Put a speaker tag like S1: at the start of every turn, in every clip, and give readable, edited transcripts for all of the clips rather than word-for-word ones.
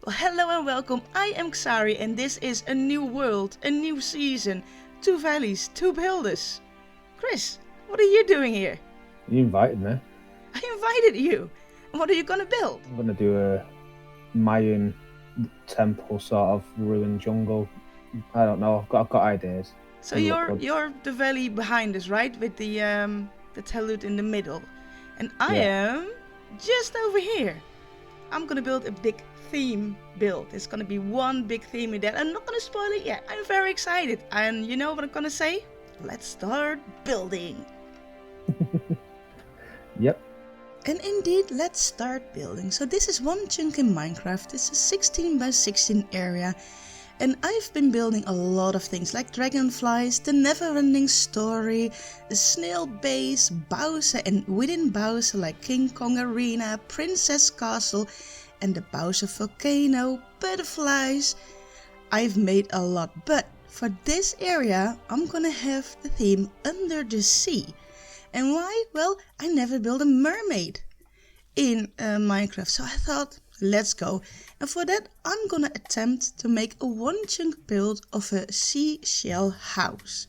S1: Well, hello and welcome. I am Xari and this is a new world, a new season, 2 valleys, 2 builders. Chris, what are you doing here?
S2: You invited me.
S1: I invited you. What are you gonna build?
S2: I'm gonna do a Mayan temple sort of ruined jungle. I don't know. I've got ideas.
S1: So you're the valley behind us, right? With the talud in the middle, and I am just over here. I'm gonna build a big theme build. It's gonna be one big theme in that. I'm not gonna spoil it yet. I'm very excited. And you know what I'm gonna say? Let's start building.
S2: Yep.
S1: And indeed, let's start building. So this is one chunk in Minecraft. It's a 16 by 16 area. And I've been building a lot of things like dragonflies, the never-ending story, the snail base, Bowser, and within Bowser like King Kong Arena, Princess Castle, and the Bowser Volcano, butterflies. I've made a lot, but for this area I'm gonna have the theme Under the Sea. And why? Well, I never built a mermaid in Minecraft, so I thought, let's go. And for that I'm gonna attempt to make a one chunk build of a seashell house,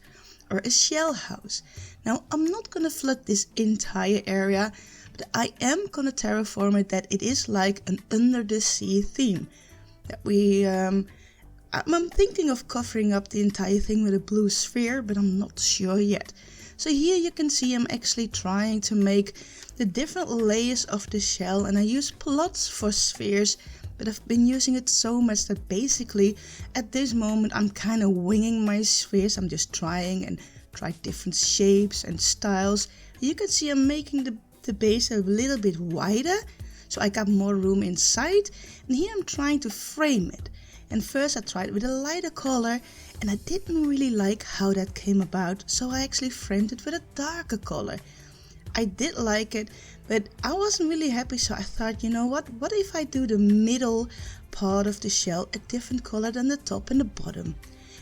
S1: or a shell house. Now I'm not gonna flood this entire area, but I am gonna terraform it that it is like an under the sea theme. That we I'm thinking of covering up the entire thing with a blue sphere, but I'm not sure yet. So here you can see I'm actually trying to make the different layers of the shell, and I use plots for spheres, but I've been using it so much that basically at this moment I'm kind of winging my spheres. I'm just trying different shapes and styles. You can see I'm making the base a little bit wider, so I got more room inside, and here I'm trying to frame it. And first I tried with a lighter color, and I didn't really like how that came about, so I actually framed it with a darker color. I did like it, but I wasn't really happy, so I thought, you know what if I do the middle part of the shell a different color than the top and the bottom.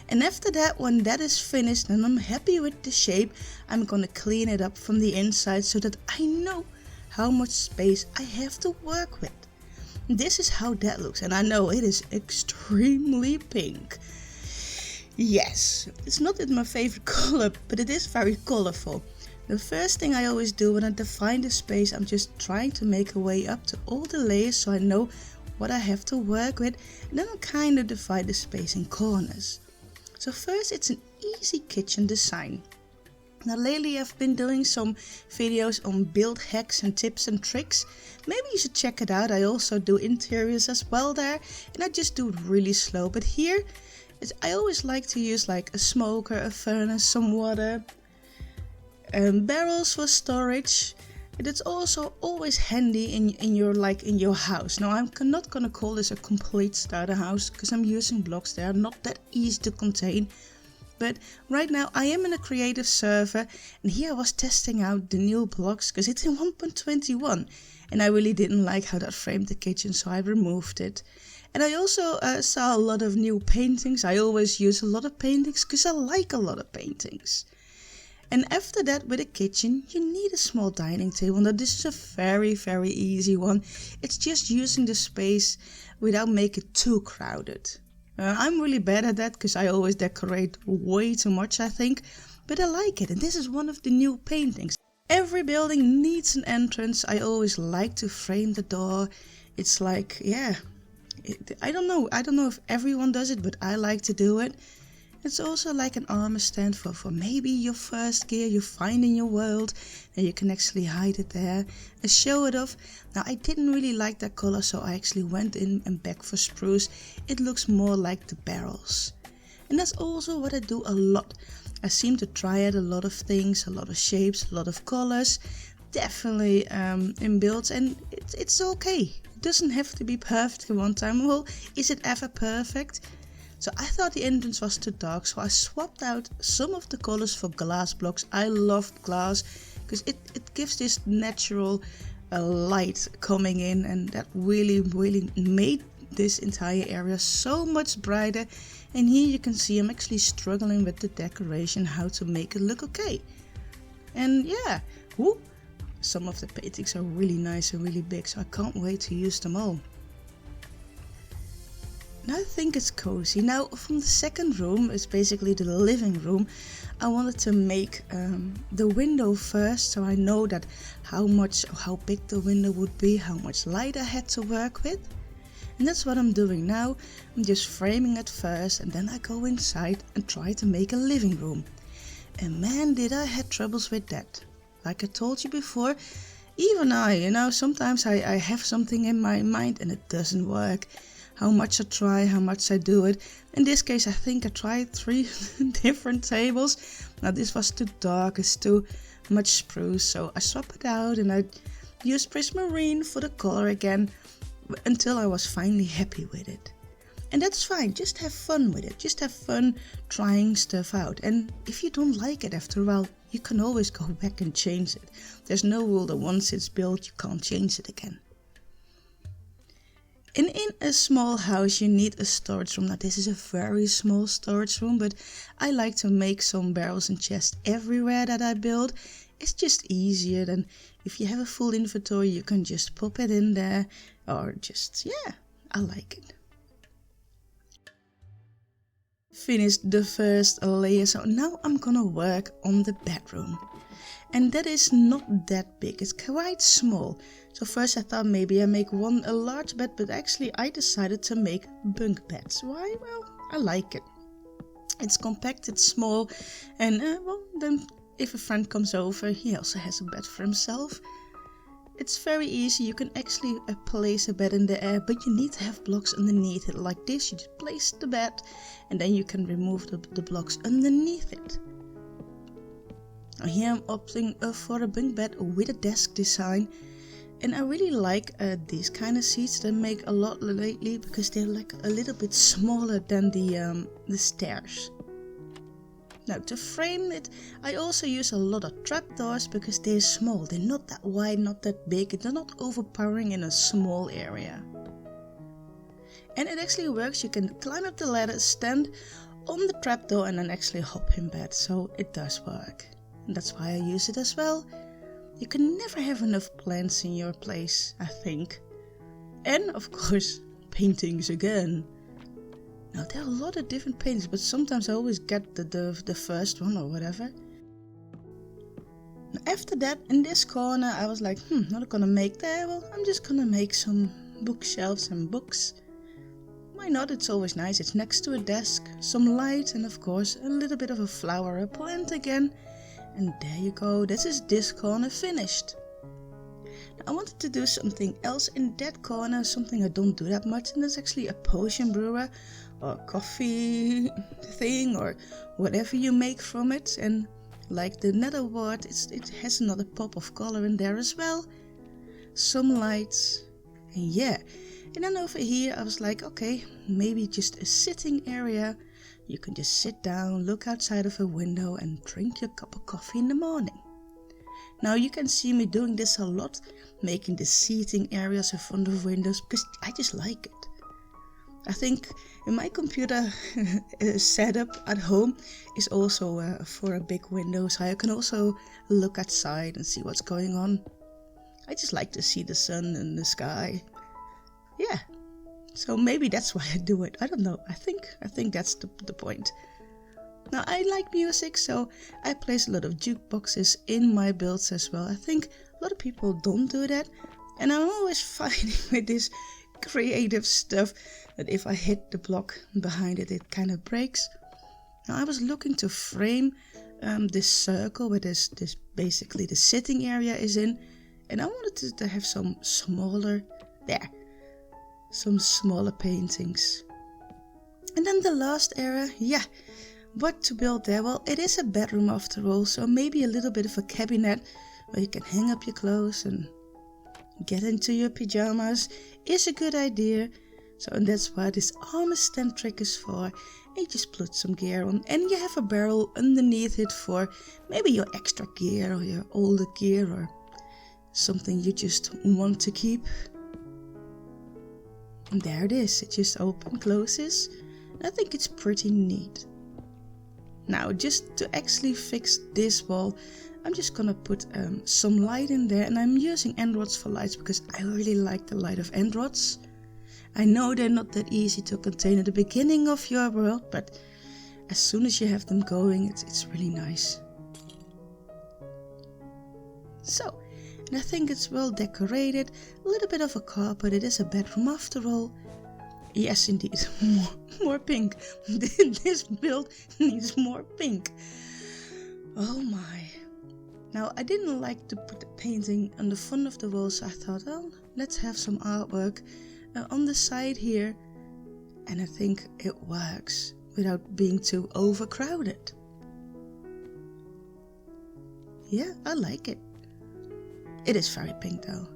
S1: And after that, when that is finished and I'm happy with the shape, I'm gonna clean it up from the inside so that I know how much space I have to work with. This is how that looks, and I know it is extremely pink. Yes, it's not my favorite color, but it is very colorful. The first thing I always do when I define the space, I'm just trying to make a way up to all the layers so I know what I have to work with, and then I'll kind of divide the space in corners. So first it's an easy kitchen design. Now lately I've been doing some videos on build hacks and tips and tricks. Maybe you should check it out. I also do interiors as well there, and I just do it really slow. But here I always like to use like a smoker, a furnace, some water, barrels for storage. And it's also always handy in your house. Now I'm not gonna call this a complete starter house because I'm using blocks. They are not that easy to contain. But right now I am in a creative server, and here I was testing out the new blocks because it's in 1.21, and I really didn't like how that framed the kitchen, so I removed it. And I also saw a lot of new paintings. I always use a lot of paintings because I like a lot of paintings. And after that, with a kitchen you need a small dining table. Now this is a very easy one. It's just using the space without making it too crowded. I'm really bad at that because I always decorate way too much, I think, but I like it, and this is one of the new paintings. Every building needs an entrance. I always like to frame the door. It's like, I don't know if everyone does it, but I like to do it. It's also like an armor stand for maybe your first gear you find in your world, and you can actually hide it there and show it off. Now I didn't really like that color, so I actually went in and back for spruce. It looks more like the barrels. And that's also what I do a lot. I seem to try out a lot of things, a lot of shapes, a lot of colors, definitely in builds, and it's okay. It doesn't have to be perfect at one time. Well, is it ever perfect? So I thought the entrance was too dark, so I swapped out some of the colors for glass blocks. I loved glass because it gives this natural light coming in, and that really made this entire area so much brighter. And here you can see I'm actually struggling with the decoration, how to make it look okay. And yeah, some of the paintings are really nice and really big, so I can't wait to use them all. I think it's cozy. Now from the second room, it's basically the living room, I wanted to make the window first, so I know that how big the window would be, how much light I had to work with. And that's what I'm doing now. I'm just framing it first, and then I go inside and try to make a living room. And man, did I had troubles with that. Like I told you before, even sometimes I have something in my mind and it doesn't work. How much I try, how much I do it. In this case, I think I tried 3 different tables. Now this was too dark, it's too much spruce, so I swapped it out and I used prismarine for the color again until I was finally happy with it. And that's fine, just have fun with it. Just have fun trying stuff out. And if you don't like it after a while, you can always go back and change it. There's no rule that once it's built, you can't change it again. And in a small house, you need a storage room. Now this is a very small storage room, but I like to make some barrels and chests everywhere that I build. It's just easier than if you have a full inventory, you can just pop it in there or just, yeah, I like it. Finished the first layer, so now I'm gonna work on the bedroom. And that is not that big, it's quite small. So first I thought maybe I make a large bed, but actually I decided to make bunk beds. Why? Well, I like it. It's compact, it's small, and then if a friend comes over, he also has a bed for himself. It's very easy, you can actually place a bed in the air, but you need to have blocks underneath it. Like this, you just place the bed, and then you can remove the blocks underneath it. Now here I'm opting for a bunk bed with a desk design, and I really like these kind of seats. They make a lot lately because they're like a little bit smaller than the stairs. Now to frame it, I also use a lot of trapdoors because they're small. They're not that wide, not that big, they're not overpowering in a small area. And it actually works. You can climb up the ladder, stand on the trapdoor, and then actually hop in bed. So it does work. And that's why I use it as well. You can never have enough plants in your place, I think. And of course, paintings again. Now there are a lot of different paintings, but sometimes I always get the first one or whatever. Now after that, in this corner, I was like, not gonna make that. Well, I'm just gonna make some bookshelves and books. Why not? It's always nice. It's next to a desk, some light, and of course a little bit of a flower, a plant again. And there you go, this is this corner finished. Now, I wanted to do something else in that corner, something I don't do that much, and that's actually a potion brewer or coffee thing or whatever you make from it. And like the nether wart, it has another pop of color in there as well. Some lights, and yeah. And then over here I was like, okay, maybe just a sitting area. You can just sit down, look outside of a window and drink your cup of coffee in the morning. Now you can see me doing this a lot, making the seating areas in front of windows because I just like it. I think in my computer setup at home is also for a big window, so I can also look outside and see what's going on. I just like to see the sun and the sky. Yeah. So maybe that's why I do it. I don't know. I think that's the point. Now I like music, so I place a lot of jukeboxes in my builds as well. I think a lot of people don't do that, and I'm always fighting with this creative stuff that if I hit the block behind it, it kind of breaks. Now I was looking to frame this circle where this basically the sitting area is in, and I wanted to have some smaller paintings. And then the last area, what to build there? Well, it is a bedroom after all, so maybe a little bit of a cabinet where you can hang up your clothes and get into your pajamas is a good idea. So, and that's what this armor stand trick is for. And you just put some gear on, and you have a barrel underneath it for maybe your extra gear or your older gear or something you just want to keep. And there it is, it just closes. I think it's pretty neat. Now, just to actually fix this wall, I'm just gonna put some light in there, and I'm using end rods for lights because I really like the light of end rods. I know they're not that easy to contain at the beginning of your world, but as soon as you have them going, it's really nice. So, and I think it's well decorated, a little bit of a carpet, it is a bedroom after all. Yes, indeed, more pink. This build needs more pink. Oh my. Now, I didn't like to put the painting on the front of the wall, so I thought, oh, let's have some artwork on the side here. And I think it works without being too overcrowded. Yeah, I like it. It is very pink though.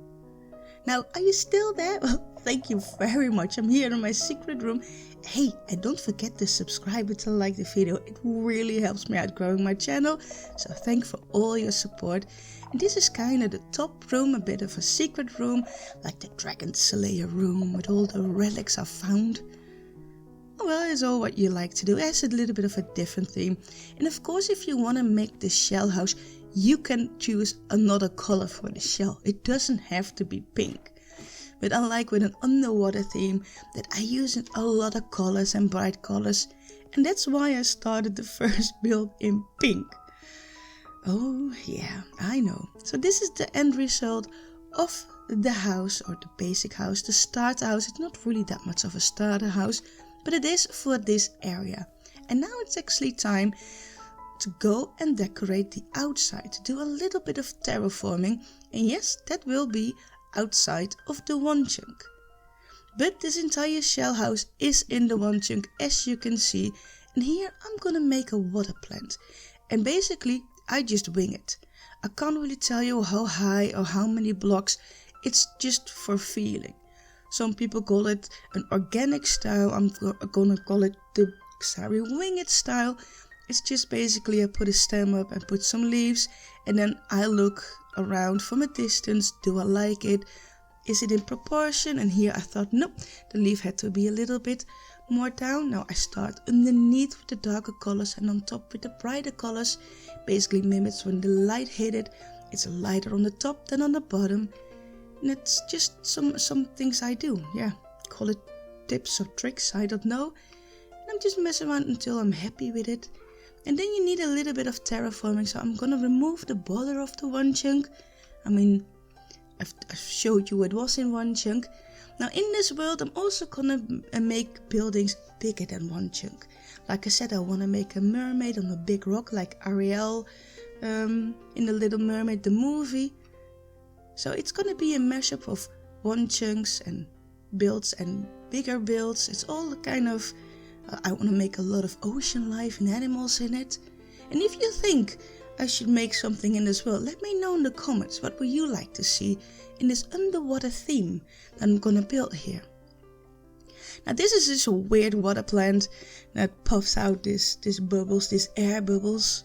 S1: Now, are you still there? Well, thank you very much. I'm here in my secret room. Hey, and don't forget to subscribe and to like the video. It really helps me out growing my channel. So thank you for all your support. And this is kind of the top room, a bit of a secret room, like the Dragon Slayer room with all the relics I've found. Well, it's all what you like to do. It has a little bit of a different theme. And of course, if you want to make this shell house, you can choose another color for the shell. It doesn't have to be pink. But unlike with an underwater theme, that I use a lot of colors and bright colors. And that's why I started the first build in pink. Oh yeah, I know. So this is the end result of the house, or the basic house, the starter house. It's not really that much of a starter house, but it is for this area. And now it's actually time to go and decorate the outside, to do a little bit of terraforming, and yes, that will be outside of the one chunk. But this entire shell house is in the one chunk, as you can see, and here I'm gonna make a water plant, and basically I just wing it. I can't really tell you how high or how many blocks, it's just for feeling. Some people call it an organic style, I'm gonna call it the wing it style. It's just basically I put a stem up and put some leaves, and then I look around from a distance. Do I like it? Is it in proportion? And here I thought, nope, the leaf had to be a little bit more down. Now I start underneath with the darker colors and on top with the brighter colors. Basically mimics when the light hit it. It's lighter on the top than on the bottom. And it's just some things I do. Yeah, call it tips or tricks, I don't know. And I'm just messing around until I'm happy with it. And then you need a little bit of terraforming, so I'm gonna remove the border of the one chunk. I mean, I've showed you it was in one chunk. Now in this world I'm also gonna make buildings bigger than one chunk. Like I said, I wanna make a mermaid on a big rock like Ariel in The Little Mermaid, the movie. So it's gonna be a mashup of one chunks and builds and bigger builds. It's all kind of... I want to make a lot of ocean life and animals in it. And if you think I should make something in this world, let me know in the comments. What would you like to see in this underwater theme that I'm gonna build here? Now this is just a weird water plant that puffs out these bubbles, these air bubbles.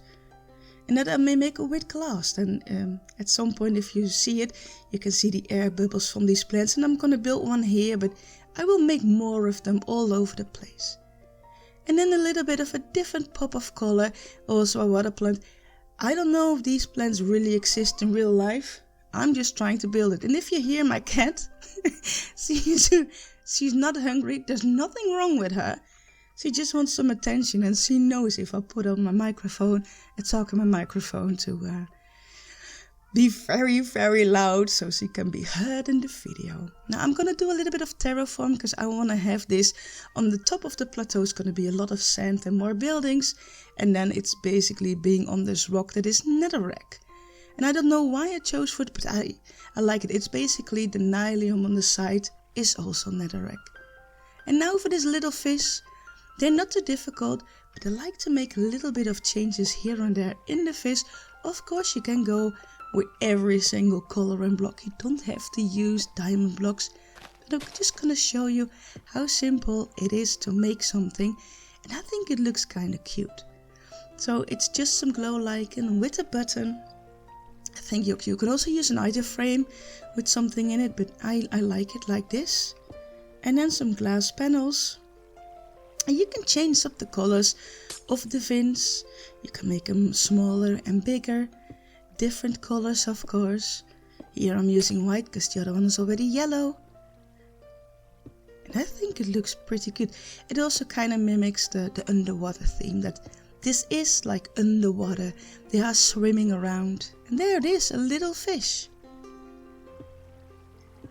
S1: And that I may make a weird glass. And at some point, if you see it, you can see the air bubbles from these plants. And I'm gonna build one here, but I will make more of them all over the place. And then a little bit of a different pop of color, also a water plant. I don't know if these plants really exist in real life. I'm just trying to build it. And if you hear my cat, she's not hungry. There's nothing wrong with her. She just wants some attention, and she knows if I put on my microphone and talk in my microphone to be very, very loud so she can be heard in the video. Now I'm gonna do a little bit of terraform because I want to have this on the top of the plateau. It's gonna be a lot of sand and more buildings, and then it's basically being on this rock that is netherrack. And I don't know why I chose for it, but I like it. It's basically the nylium on the side is also netherrack. And now for this little fish. They're not too difficult, but I like to make a little bit of changes here and there in the fish. Of course you can go with every single color and block. You don't have to use diamond blocks, but I'm just gonna show you how simple it is to make something, and I think it looks kind of cute. So it's just some glow lichen with a button. I think you can also use an item frame with something in it, but I like it like this. And then some glass panels. And you can change up the colors of the fins. You can make them smaller and bigger. Different colors, of course. Here I'm using white because the other one is already yellow. And I think it looks pretty good. It also kind of mimics the underwater theme, that this is like underwater. They are swimming around. And there it is, a little fish.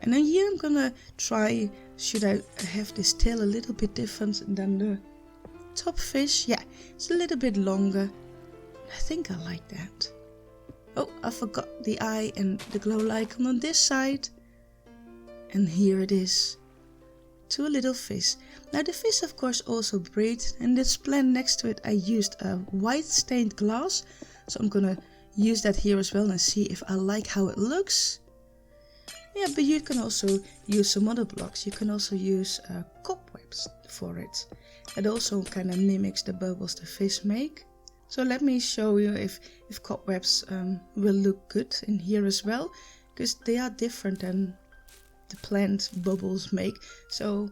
S1: And then here I'm gonna try, should I have this tail a little bit different than the top fish? Yeah, it's a little bit longer. I think I like that. Oh, I forgot the eye and the glow icon on this side. And here it is. 2 little fish. Now the fish of course also breathe, and this plant next to it I used a white stained glass. So I'm gonna use that here as well and see if I like how it looks. Yeah, but you can also use some other blocks. You can also use cobwebs for it. It also kind of mimics the bubbles the fish make. So let me show you if cobwebs will look good in here as well, because they are different than the plant bubbles make. So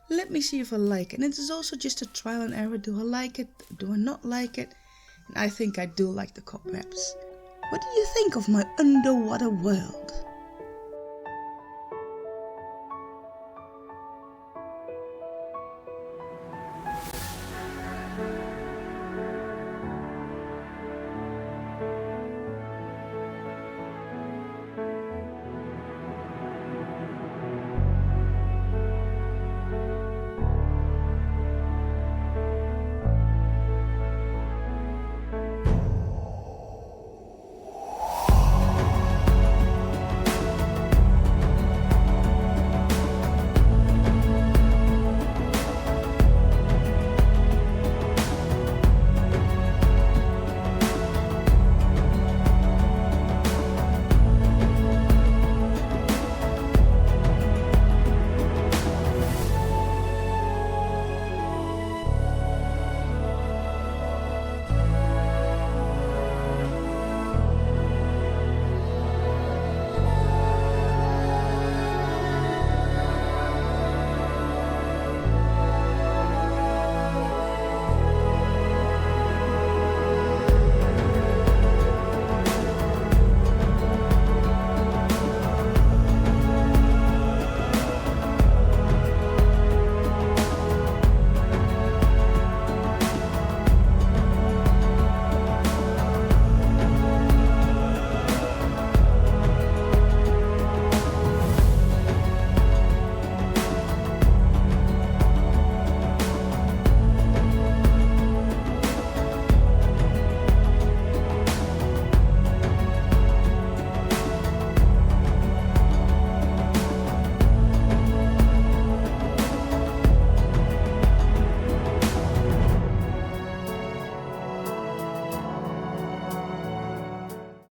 S1: let me see if I like it. And it is also just a trial and error. Do I like it? Do I not like it? And I think I do like the cobwebs. What do you think of my underwater world?